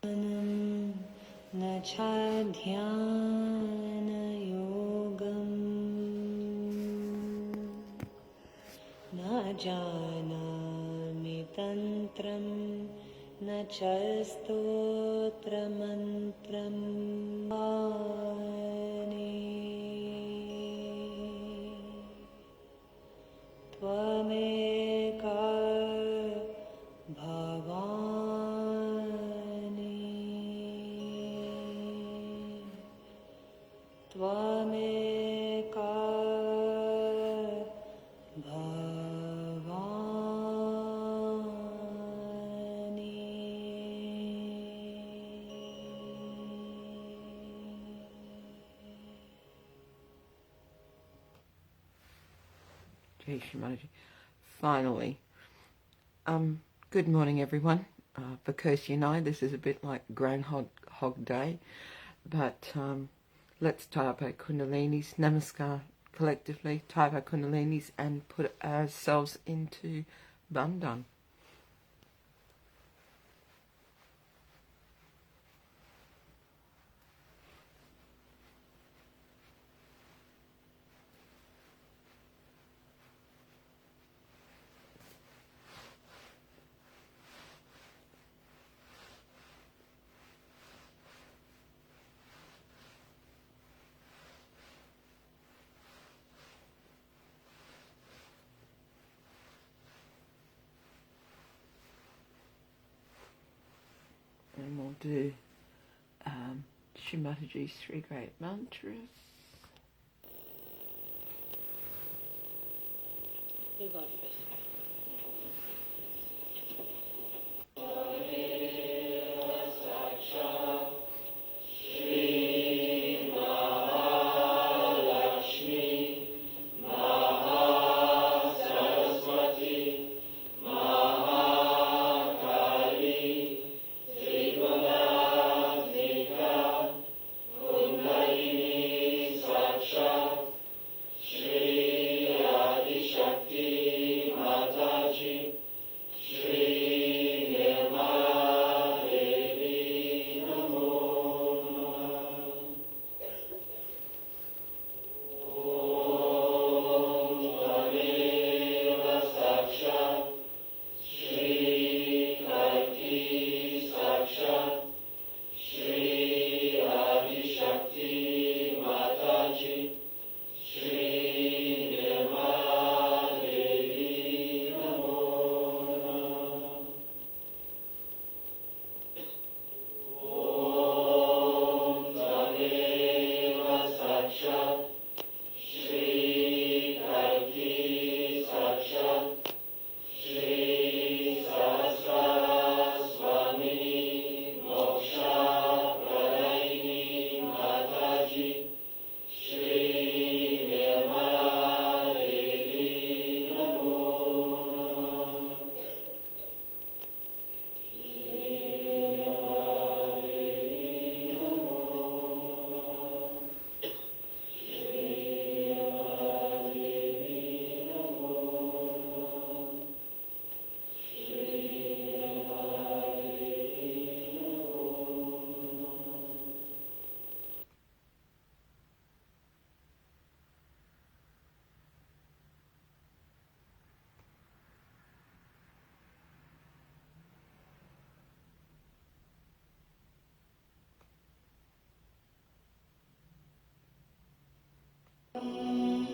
न चाध्यानयोगम् न जानामि तन्त्रं न च स्तोत्रमन्त्रम् त्वमेका भवानि त्वमेका भवानि Jai Shri Mataji. Finally, good morning everyone. For Kirsty and I, this is a bit like Groundhog Day, but let's tie up our kundalinis, namaskar collectively, tie up our kundalinis and put ourselves into Bandhan. And we'll do Shri Mataji's 3 great mantras. You got this.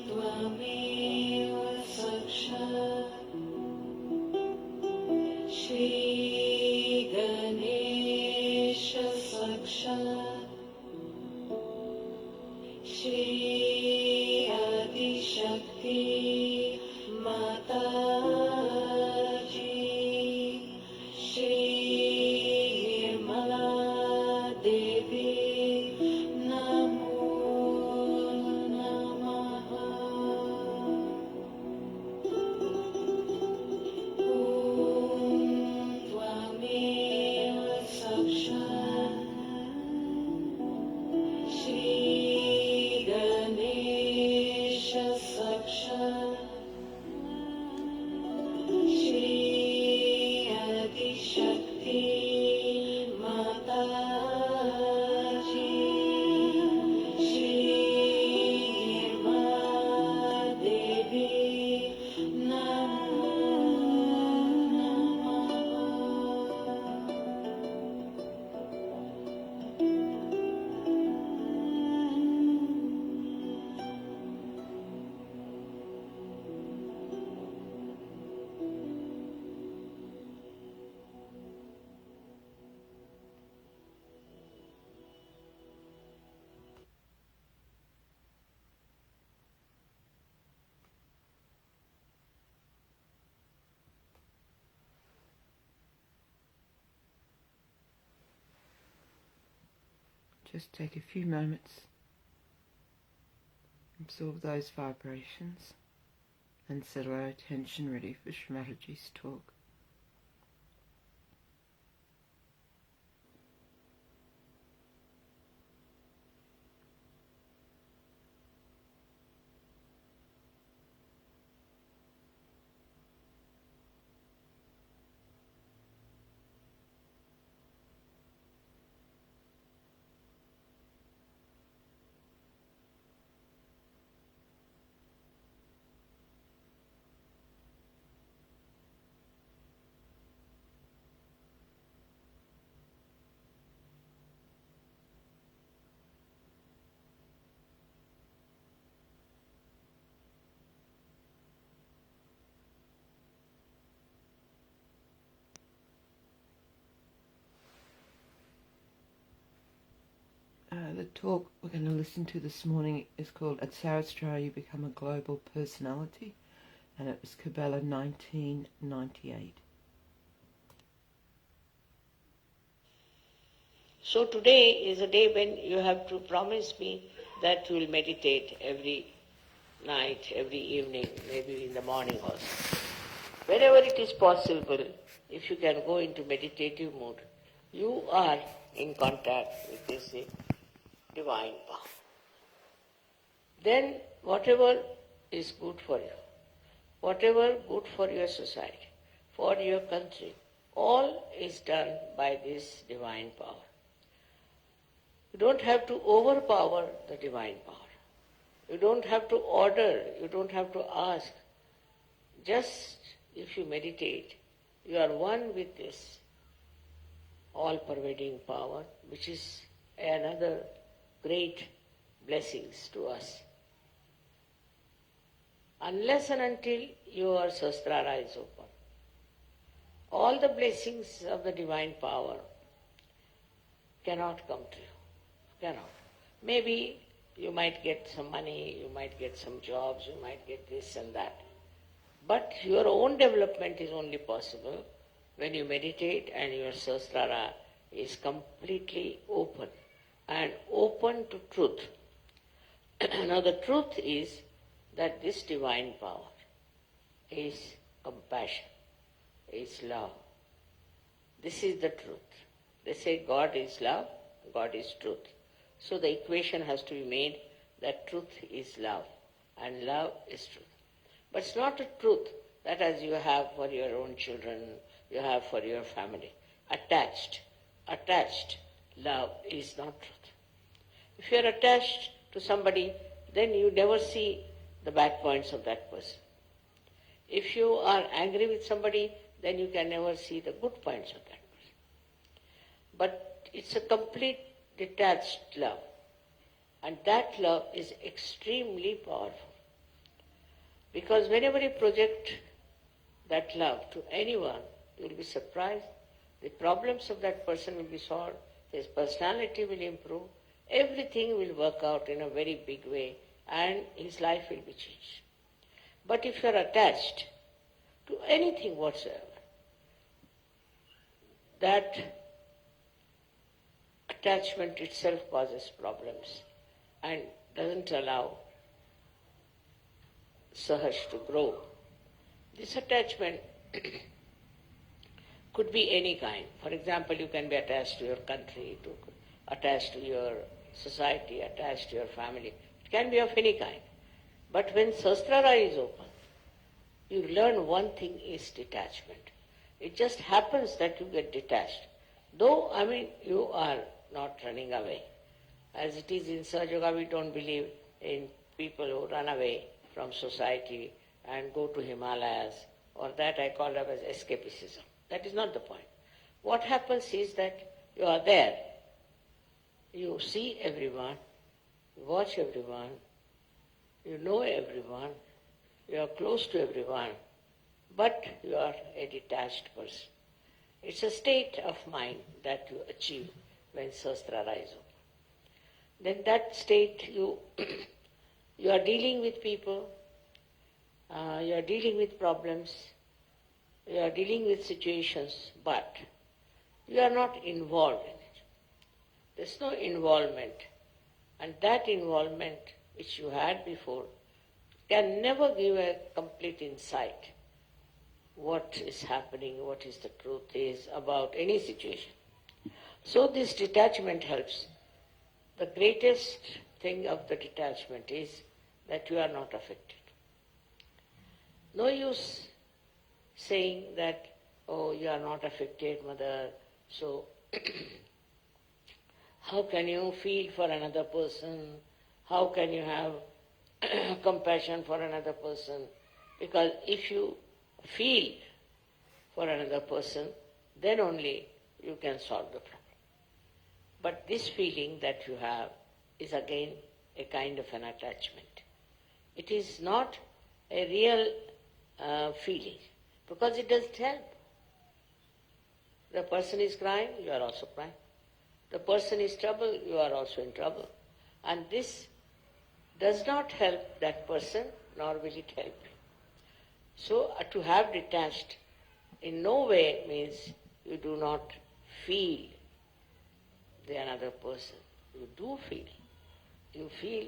त्वमेव साक्षात् श्रीगणेश साक्षात् श्री आदिशक्ति माताजी श्री देवी नमो नमः। त्वमेव साक्षात् श्री गणेश साक्षात् just take a few moments, absorb those vibrations, and settle our attention ready for Shri Mataji's talk. The talk we're going to listen to this morning is called At Sahaja You Become a Global Personality, and it was Kabbalah 1998. So today is a day when you have to promise me that you will meditate every night, every evening, maybe in the morning also. Wherever it is possible, if you can go into meditative mood, you are in contact with this divine power. Then whatever is good for you, whatever good for your society, for your country, all is done by this divine power. You don't have to overpower the divine power. You don't have to order, you don't have to ask. Just if you meditate, you are one with this all-pervading power, which is another great blessings to us. Unless and until your Sahasrara is open, all the blessings of the divine power cannot come to you. Cannot. Maybe you might get some money, you might get some jobs, you might get this and that. But your own development is only possible when you meditate and your Sahasrara is completely open and open to truth. Now the truth is that this divine power is compassion, is love. This is the truth. They say God is love, God is truth. So the equation has to be made that truth is love and love is truth. But it's not a truth that as you have for your own children, you have for your family. Attached love is not truth. If you are attached to somebody, then you never see the bad points of that person. If you are angry with somebody, then you can never see the good points of that person. But it's a complete detached love. And that love is extremely powerful. Because whenever you project that love to anyone, you will be surprised. The problems of that person will be solved. His personality will improve. Everything will work out in a very big way and his life will be changed. But if you are attached to anything whatsoever, that attachment itself causes problems and doesn't allow Sahaj to grow. This attachment could be any kind. For example, you can be attached to your country, attached to your society, attached to your family. It can be of any kind. But when Sahasrara is open, you learn one thing is detachment. It just happens that you get detached. Though, you are not running away. As it is in Sahaja Yoga, we don't believe in people who run away from society and go to Himalayas, or that I call up as escapism. That is not the point. What happens is that you are there. You see everyone, you watch everyone, you know everyone, you are close to everyone, but you are a detached person. It's a state of mind that you achieve when Sahasrara is open. Then that state you are dealing with people, you are dealing with problems, you are dealing with situations, but you are not involved in it. There's no involvement. And that involvement which you had before can never give a complete insight what is happening, what is the truth is about any situation. So this detachment helps. The greatest thing of the detachment is that you are not affected. No use saying that, oh, you are not affected, mother, so how can you feel for another person? How can you have compassion for another person? Because if you feel for another person, then only you can solve the problem. But this feeling that you have is again a kind of an attachment. It is not a real feeling, because it doesn't help. The person is crying, you are also crying. The person is troubled, you are also in trouble. And this does not help that person, nor will it help you. So to have detached in no way means you do not feel the another person. You do feel. You feel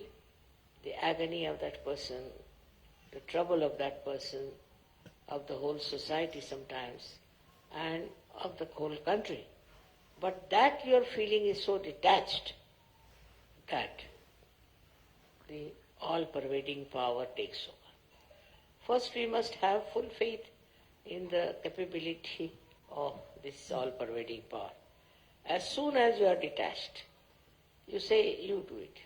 the agony of that person, the trouble of that person, of the whole society sometimes, and of the whole country. But that your feeling is so detached that the all-pervading power takes over. First we must have full faith in the capability of this all-pervading power. As soon as you are detached, you say, you do it.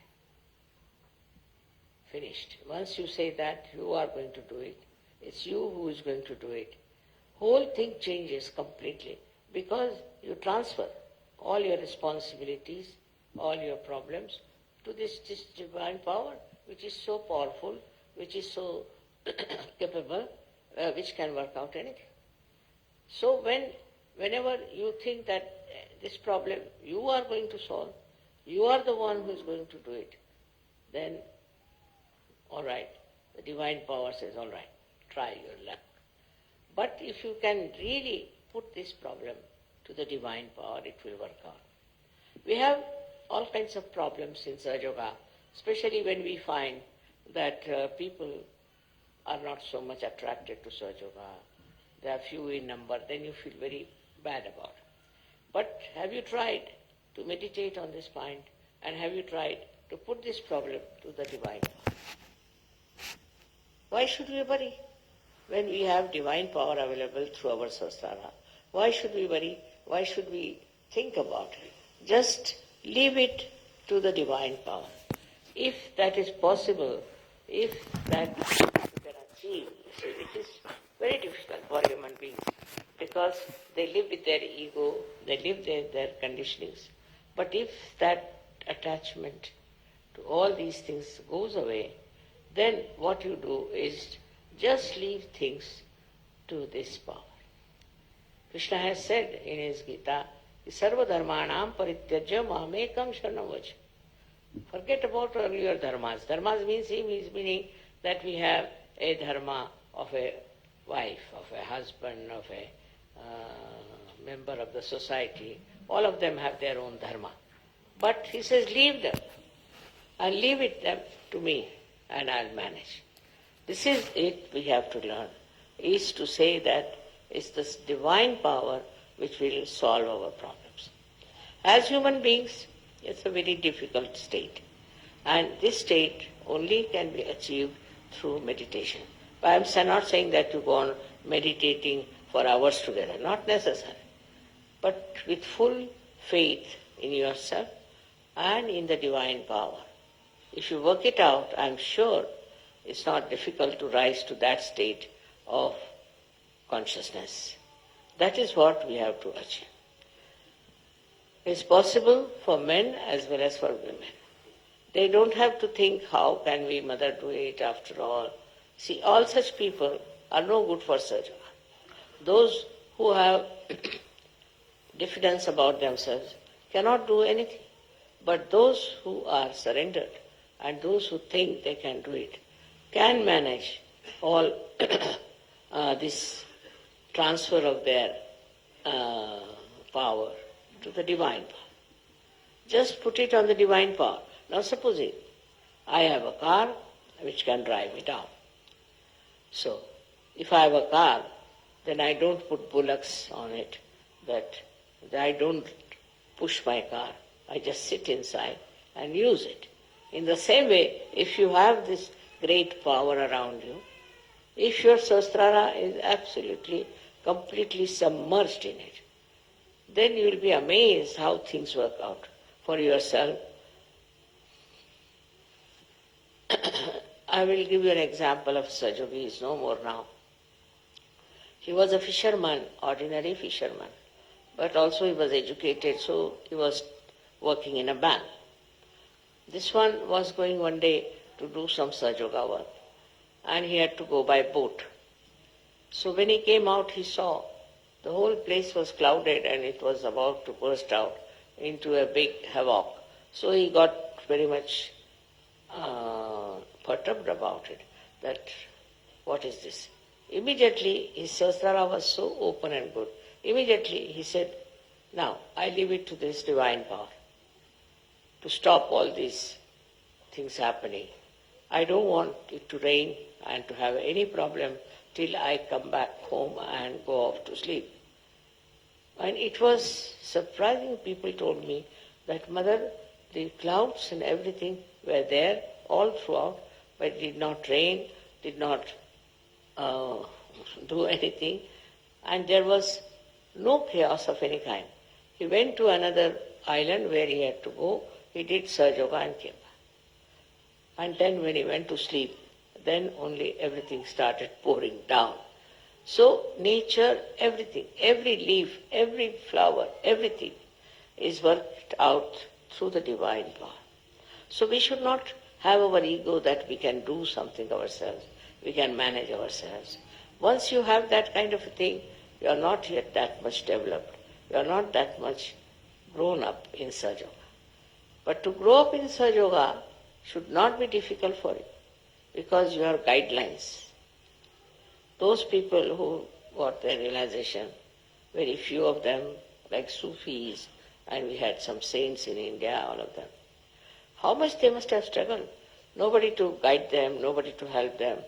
Finished. Once you say that you are going to do it, it's you who is going to do it, whole thing changes completely, because you transfer all your responsibilities, all your problems to this divine power, which is so powerful, which is so capable, which can work out anything. So whenever you think that this problem you are going to solve, you are the one who is going to do it, then all right, the divine power says, all right, try your luck. But if you can really put this problem to the divine power, it will work out. We have all kinds of problems in Sahaja Yoga, especially when we find that people are not so much attracted to Sahaja Yoga. They are few in number, then you feel very bad about it. But have you tried to meditate on this point, and have you tried to put this problem to the divine power? Why should we worry when we have divine power available through our sastra? Why should we worry? Why should we think about it? Just leave it to the divine power. If that is possible, if that you can achieve, it is very difficult for human beings, because they live with their ego, they live their conditionings. But if that attachment to all these things goes away, then what you do is just leave things to this power. Krishna has said in his Gita, Sarva dharmanam parityajya mamekam sharanam vaja. Forget about earlier dharmas. Dharmas meaning that we have a dharma of a wife, of a husband, of a member of the society. All of them have their own dharma. But he says, leave them and leave it them to me, and I'll manage. This is it we have to learn, is to say that it's this divine power which will solve our problems. As human beings, it's a very difficult state. And this state only can be achieved through meditation. But I'm not saying that you go on meditating for hours together, not necessary. But with full faith in yourself and in the divine power. If you work it out, I'm sure it's not difficult to rise to that state of consciousness. That is what we have to achieve. It's possible for men as well as for women. They don't have to think, how can we, mother, do it after all? See, all such people are no good for Sahaja. Those who have diffidence about themselves cannot do anything. But those who are surrendered and those who think they can do it can manage all this transfer of their power to the divine power. Just put it on the divine power. Now supposing I have a car which can drive me down. So, if I have a car, then I don't put bullocks on it, that I don't push my car. I just sit inside and use it. In the same way, if you have this great power around you, if your Sahasrara is absolutely, completely submerged in it, then you will be amazed how things work out for yourself. I will give you an example of Sahaja. He is no more now. He was a fisherman, ordinary fisherman, but also he was educated, so he was working in a bank. This one was going one day to do some Sahaja work, and he had to go by boat. So when he came out, he saw the whole place was clouded and it was about to burst out into a big havoc. So he got very much perturbed about it, that what is this? Immediately his Sahasrara was so open and good. Immediately he said, now I leave it to this divine power to stop all these things happening. I don't want it to rain and to have any problem till I come back home and go off to sleep. And it was surprising. People told me that, Mother, the clouds and everything were there all throughout, but it did not rain, did not do anything, and there was no chaos of any kind. He went to another island where he had to go, he did Sahaja and came back. And then when he went to sleep, then only everything started pouring down. So nature, everything, every leaf, every flower, everything is worked out through the divine power. So we should not have our ego that we can do something ourselves, we can manage ourselves. Once you have that kind of a thing, you are not yet that much developed, you are not that much grown up in Sahaja. But to grow up in Sahaja should not be difficult for you, because you have guidelines. Those people who got their realization, very few of them, like Sufis, and we had some saints in India, all of them, how much they must have struggled. Nobody to guide them, nobody to help them,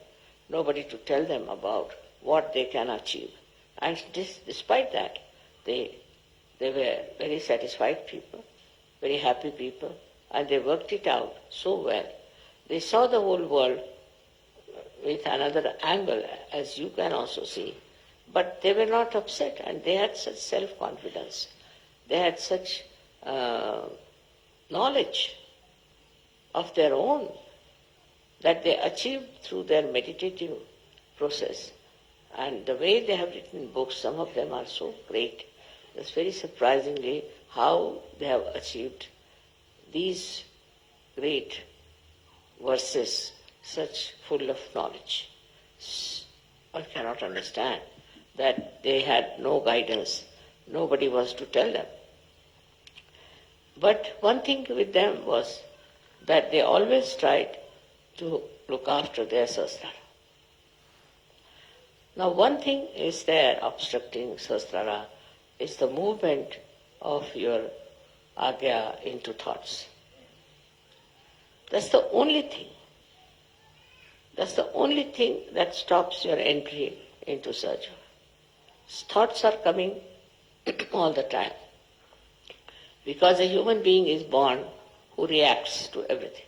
nobody to tell them about what they can achieve. And despite that, they were very satisfied people, very happy people, and they worked it out so well. They saw the whole world with another angle, as you can also see. But they were not upset, and they had such self-confidence. They had such knowledge of their own that they achieved through their meditative process. And the way they have written books, some of them are so great. It's very surprisingly how they have achieved these great verses, such full of knowledge. One cannot understand that they had no guidance, nobody was to tell them. But one thing with them was that they always tried to look after their Sahasrara. Now one thing is there obstructing Sahasrara is the movement of your Agya into thoughts. That's the only thing. That's the only thing that stops your entry into Sahaja. Thoughts are coming all the time. Because a human being is born who reacts to everything.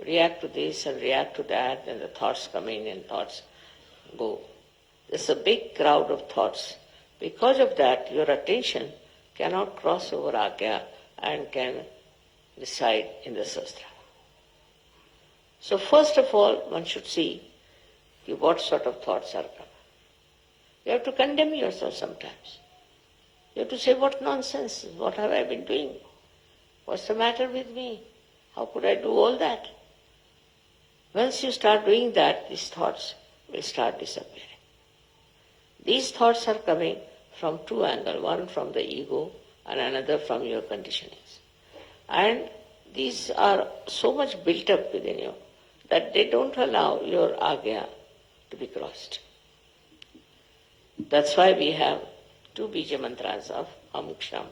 React to this and react to that, and the thoughts come in and thoughts go. There's a big crowd of thoughts. Because of that, your attention cannot cross over Agya and can reside in the Sahasrara. So first of all, one should see what sort of thoughts are coming. You have to condemn yourself sometimes. You have to say, what nonsense, what have I been doing? What's the matter with me? How could I do all that? Once you start doing that, these thoughts will start disappearing. These thoughts are coming from two angles, one from the ego and another from your conditionings. And these are so much built up within you that they don't allow your Agya to be crossed. That's why we have two Bija mantras of Amuksham.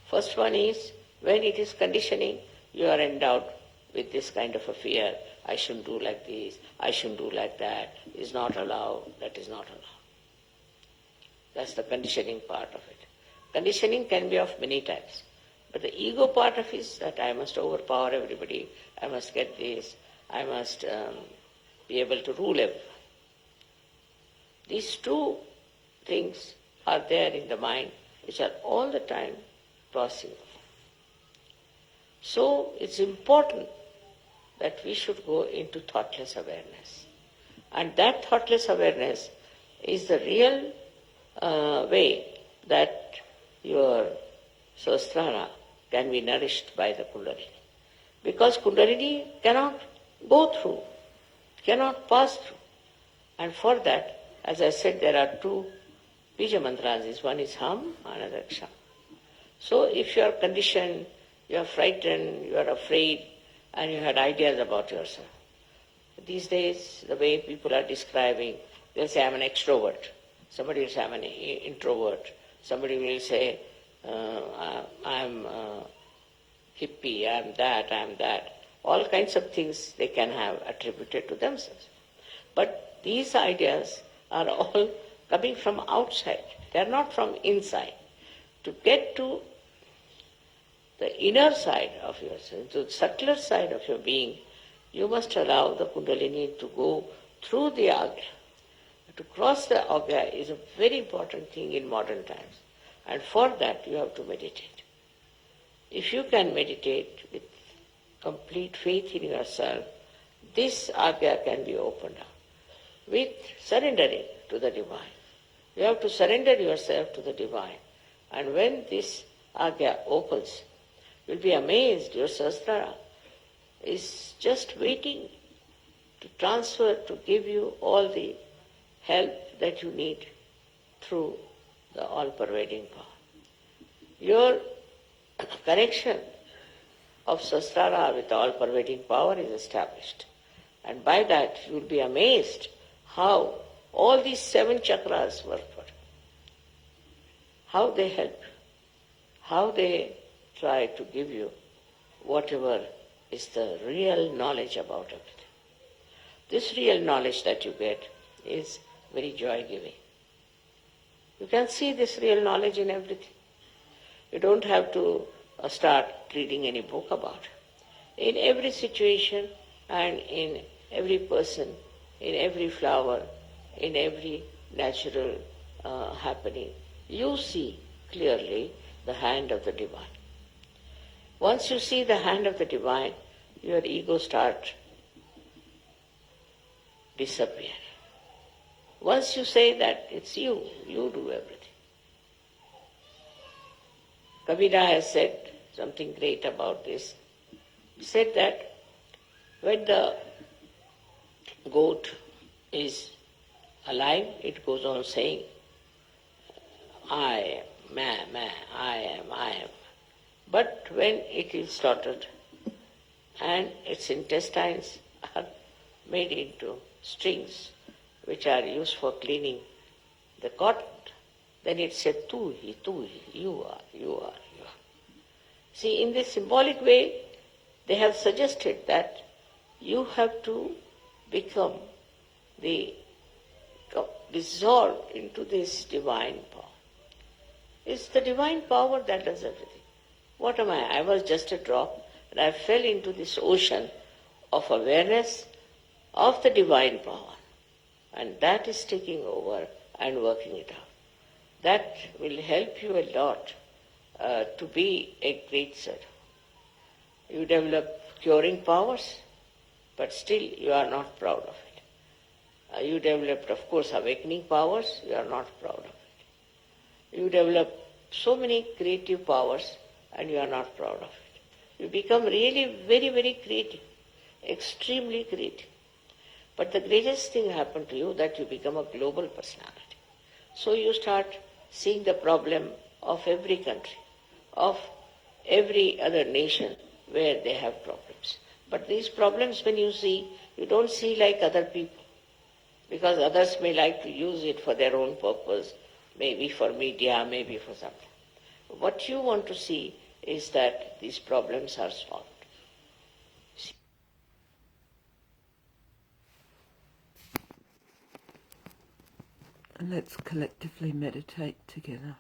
First one is When it is conditioning, you are endowed with this kind of a fear. I shouldn't do like this, I shouldn't do like that, is not allowed, that is not allowed. That's the conditioning part of it. Conditioning can be of many types. But the ego part of it is that I must overpower everybody, I must get this, I must be able to rule everyone. These two things are there in the mind which are all the time crossing. So it's important that we should go into thoughtless awareness. And that thoughtless awareness is the real way that your Sahasrara can be nourished by the Kundalini. Because Kundalini cannot go through, cannot pass through. And for that, as I said, there are two Bija mantras. One is Ham, another Ksham. So if you are conditioned, you are frightened, you are afraid, and you had ideas about yourself. These days, the way people are describing, they'll say, I'm an extrovert. Somebody will say, I'm an introvert. Somebody will say, I'm hippie, I'm that. All kinds of things they can have attributed to themselves. But these ideas are all coming from outside. They are not from inside. To get to the inner side of yourself, to the subtler side of your being, you must allow the Kundalini to go through the Agya. To cross the Agya is a very important thing in modern times. And for that you have to meditate. If you can meditate with complete faith in yourself, this Agya can be opened up with surrendering to the Divine. You have to surrender yourself to the Divine. And when this Agya opens, you'll be amazed. Your Sahasrara is just waiting to transfer, to give you all the help that you need through the all-pervading power. Your connection of Sahasrara with the all-pervading power is established. And by that you will be amazed how all these 7 chakras work for you. How they help you. How they try to give you whatever is the real knowledge about everything. This real knowledge that you get is very joy-giving. You can see this real knowledge in everything. You don't have to start reading any book about it. In every situation and in every person, in every flower, in every natural happening, you see clearly the hand of the Divine. Once you see the hand of the Divine, your ego starts disappearing. Once you say that it's you do everything. Kabira has said something great about this. He said that when the goat is alive, it goes on saying, I am, I am. But when it is slaughtered and its intestines are made into strings which are used for cleaning the cotton, then it said, tu hi, you are. See, in this symbolic way, they have suggested that you have to become dissolved into this divine power. It's the divine power that does everything. What am I? I was just a drop, and I fell into this ocean of awareness of the divine power. And that is taking over and working it out. That will help you a lot to be a great servant. You develop curing powers, but still you are not proud of it. You developed, of course, awakening powers, you are not proud of it. You develop so many creative powers, and you are not proud of it. You become really very, very creative, extremely creative. But the greatest thing happened to you that you become a global personality. So you start seeing the problem of every country, of every other nation where they have problems. But these problems, when you see, you don't see like other people, because others may like to use it for their own purpose, maybe for media, maybe for something. What you want to see is that these problems are solved. And let's collectively meditate together.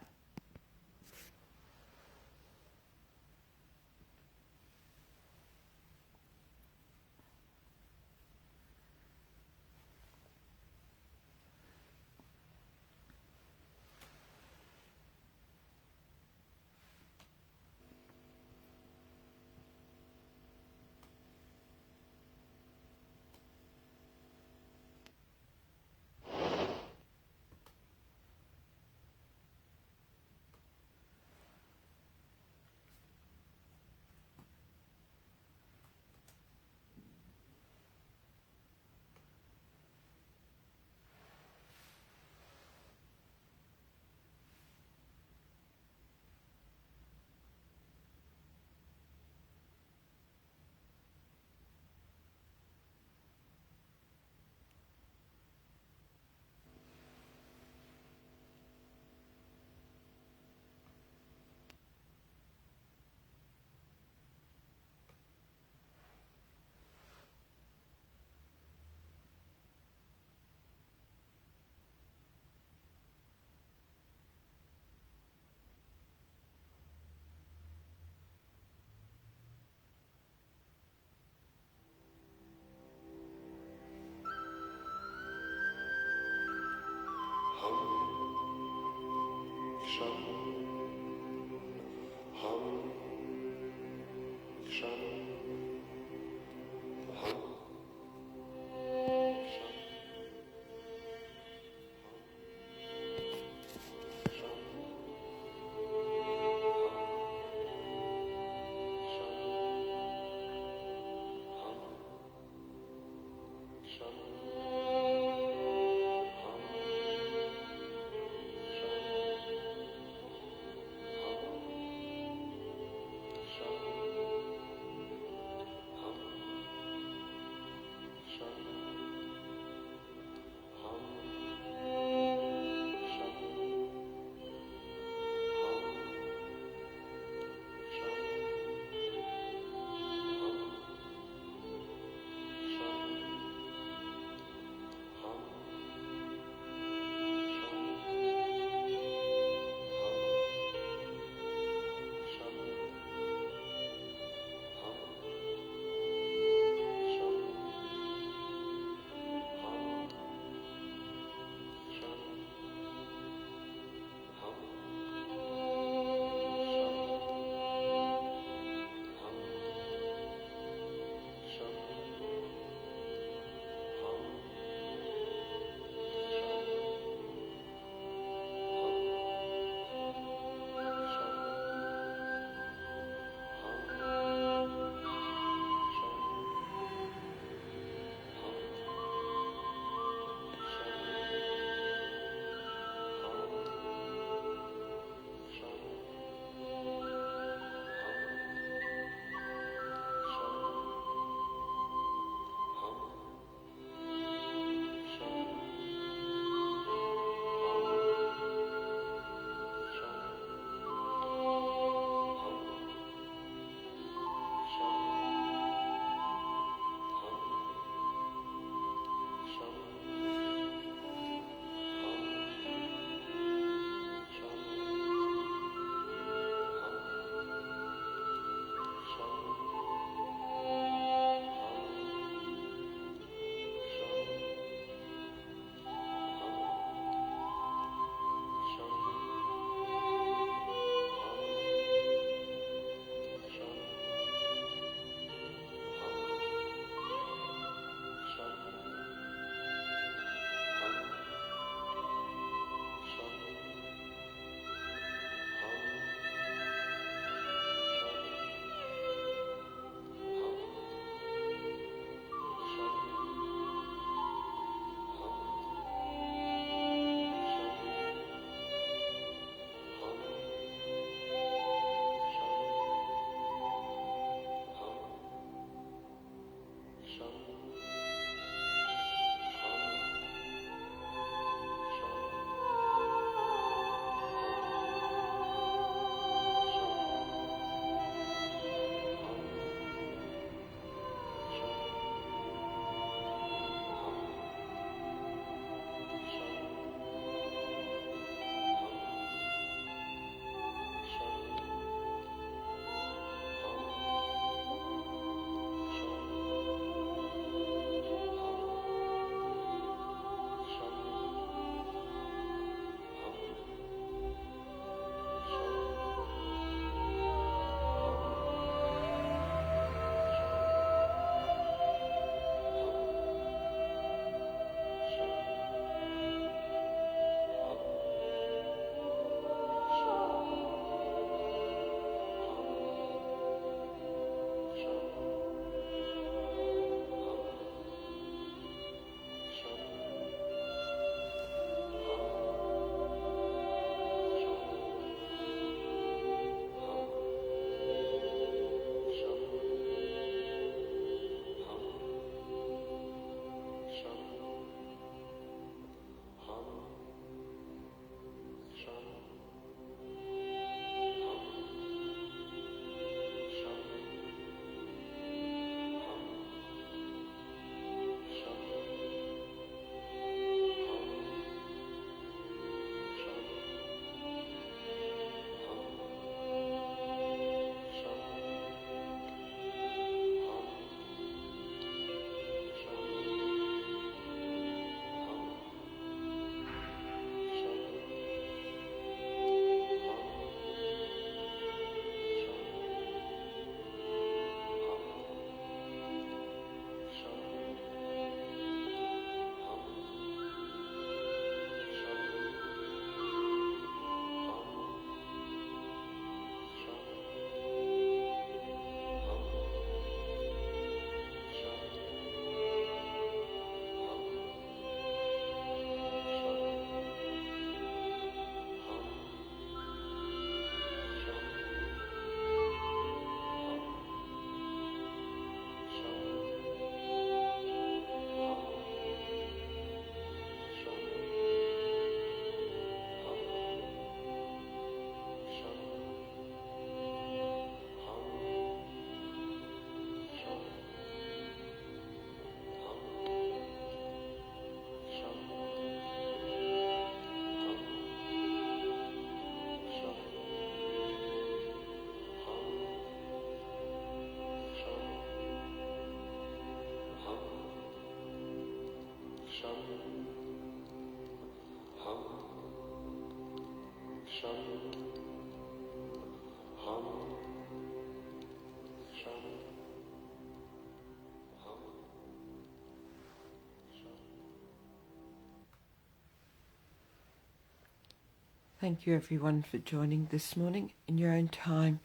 Thank you everyone for joining this morning in your own time.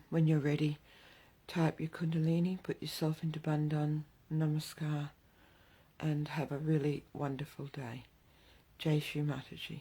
When you're ready, tie up your kundalini, put yourself into bandhan, namaskar, and have a really wonderful day. Jai Shri Mataji.